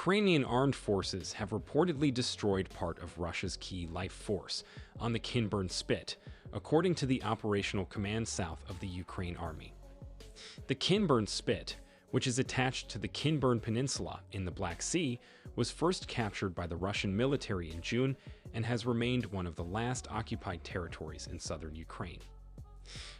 Ukrainian armed forces have reportedly destroyed part of Russia's key life force on the Kinburn Spit, according to the Operational Command South of the Ukraine Army. The Kinburn Spit, which is attached to the Kinburn Peninsula in the Black Sea, was first captured by the Russian military in June and has remained one of the last occupied territories in southern Ukraine.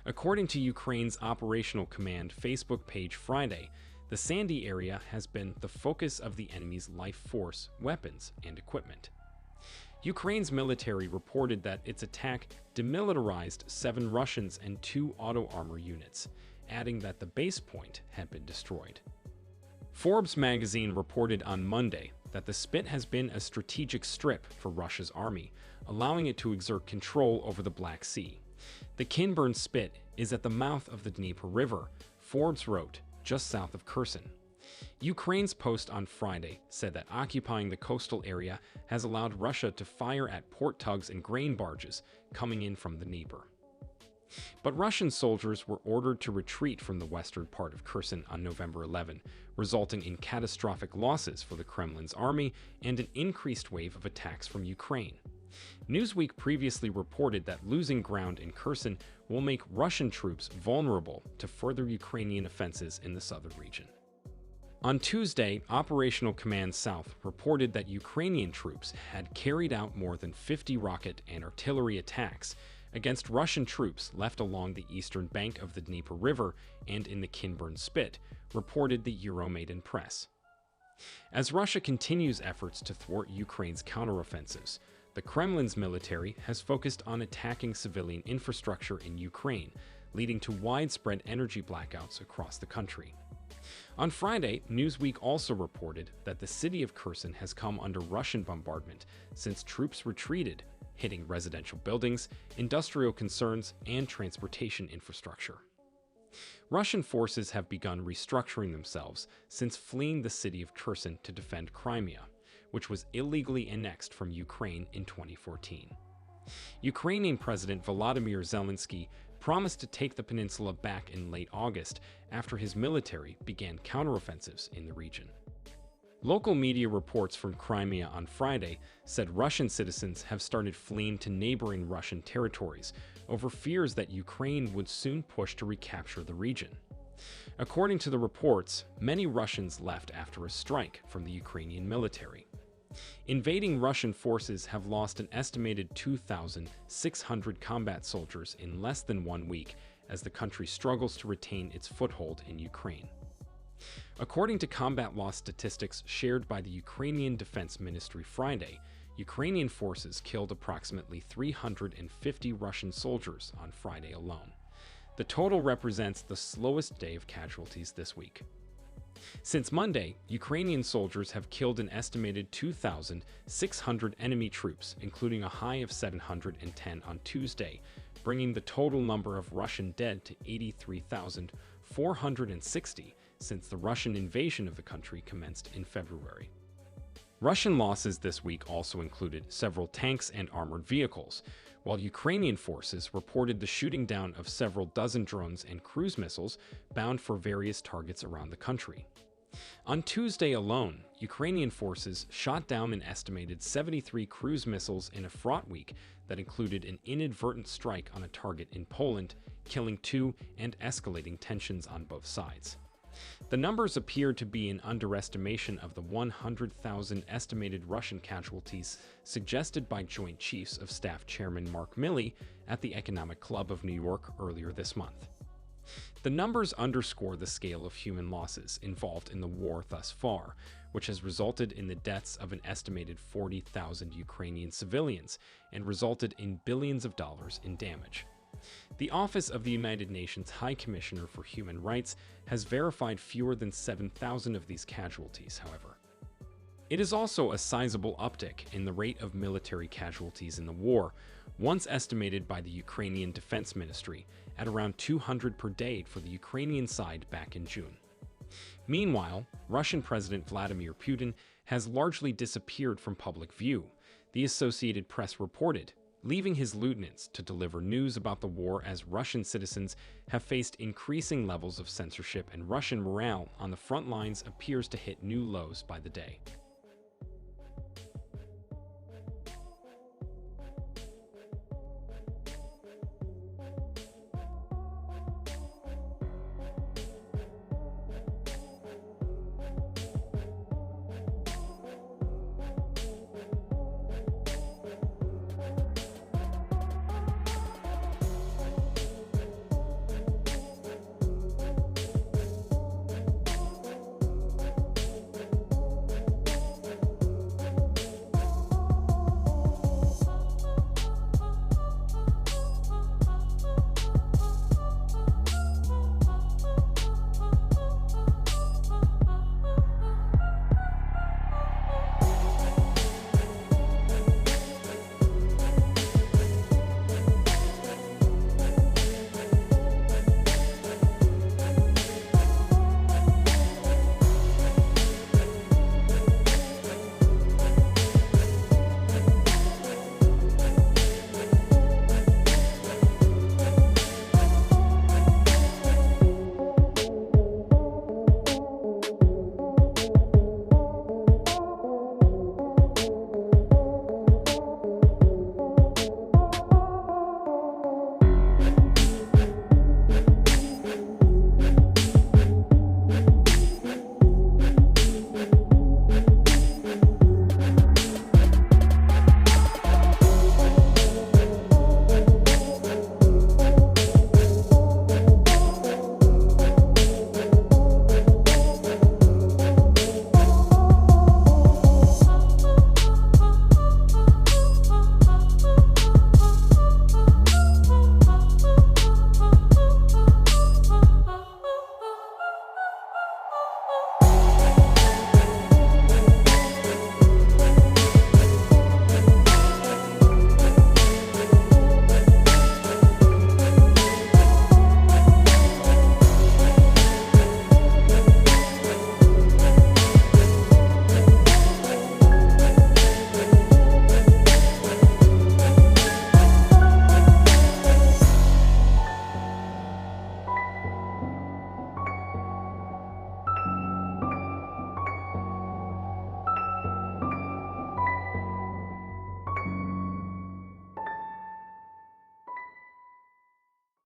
According to Ukraine's Operational Command Facebook page Friday, the Sandy area has been the focus of the enemy's life force, weapons, and equipment. Ukraine's military reported that its attack demilitarized 7 Russians and 2 auto armor units, adding that the base point had been destroyed. Forbes magazine reported on Monday that the Spit has been a strategic strip for Russia's army, allowing it to exert control over the Black Sea. The Kinburn Spit is at the mouth of the Dnieper River, Forbes wrote, just south of Kherson. Ukraine's post on Friday said that occupying the coastal area has allowed Russia to fire at port tugs and grain barges coming in from the Dnieper. But Russian soldiers were ordered to retreat from the western part of Kherson on November 11, resulting in catastrophic losses for the Kremlin's army and an increased wave of attacks from Ukraine. Newsweek previously reported that losing ground in Kherson will make Russian troops vulnerable to further Ukrainian offensives in the southern region. On Tuesday, Operational Command South reported that Ukrainian troops had carried out more than 50 rocket and artillery attacks against Russian troops left along the eastern bank of the Dnieper River and in the Kinburn Spit, reported the Euromaidan press. As Russia continues efforts to thwart Ukraine's counteroffensives, the Kremlin's military has focused on attacking civilian infrastructure in Ukraine, leading to widespread energy blackouts across the country. On Friday, Newsweek also reported that the city of Kherson has come under Russian bombardment since troops retreated, hitting residential buildings, industrial concerns, and transportation infrastructure. Russian forces have begun restructuring themselves since fleeing the city of Kherson to defend Crimea, which was illegally annexed from Ukraine in 2014. Ukrainian President Volodymyr Zelensky promised to take the peninsula back in late August after his military began counteroffensives in the region. Local media reports from Crimea on Friday said Russian citizens have started fleeing to neighboring Russian territories over fears that Ukraine would soon push to recapture the region. According to the reports, many Russians left after a strike from the Ukrainian military. Invading Russian forces have lost an estimated 2,600 combat soldiers in less than 1 week as the country struggles to retain its foothold in Ukraine. According to combat loss statistics shared by the Ukrainian Defense Ministry Friday, Ukrainian forces killed approximately 350 Russian soldiers on Friday alone. The total represents the slowest day of casualties this week. Since Monday, Ukrainian soldiers have killed an estimated 2,600 enemy troops, including a high of 710 on Tuesday, bringing the total number of Russian dead to 83,460 since the Russian invasion of the country commenced in February. Russian losses this week also included several tanks and armored vehicles, while Ukrainian forces reported the shooting down of several dozen drones and cruise missiles bound for various targets around the country. On Tuesday alone, Ukrainian forces shot down an estimated 73 cruise missiles in a fraught week that included an inadvertent strike on a target in Poland, killing 2 and escalating tensions on both sides. The numbers appear to be an underestimation of the 100,000 estimated Russian casualties suggested by Joint Chiefs of Staff Chairman Mark Milley at the Economic Club of New York earlier this month. The numbers underscore the scale of human losses involved in the war thus far, which has resulted in the deaths of an estimated 40,000 Ukrainian civilians and resulted in billions of dollars in damage. The Office of the United Nations High Commissioner for Human Rights has verified fewer than 7,000 of these casualties, however. It is also a sizable uptick in the rate of military casualties in the war, once estimated by the Ukrainian Defense Ministry at around 200 per day for the Ukrainian side back in June. Meanwhile, Russian President Vladimir Putin has largely disappeared from public view, the Associated Press reported, leaving his lieutenants to deliver news about the war as Russian citizens have faced increasing levels of censorship and Russian morale on the front lines appears to hit new lows by the day.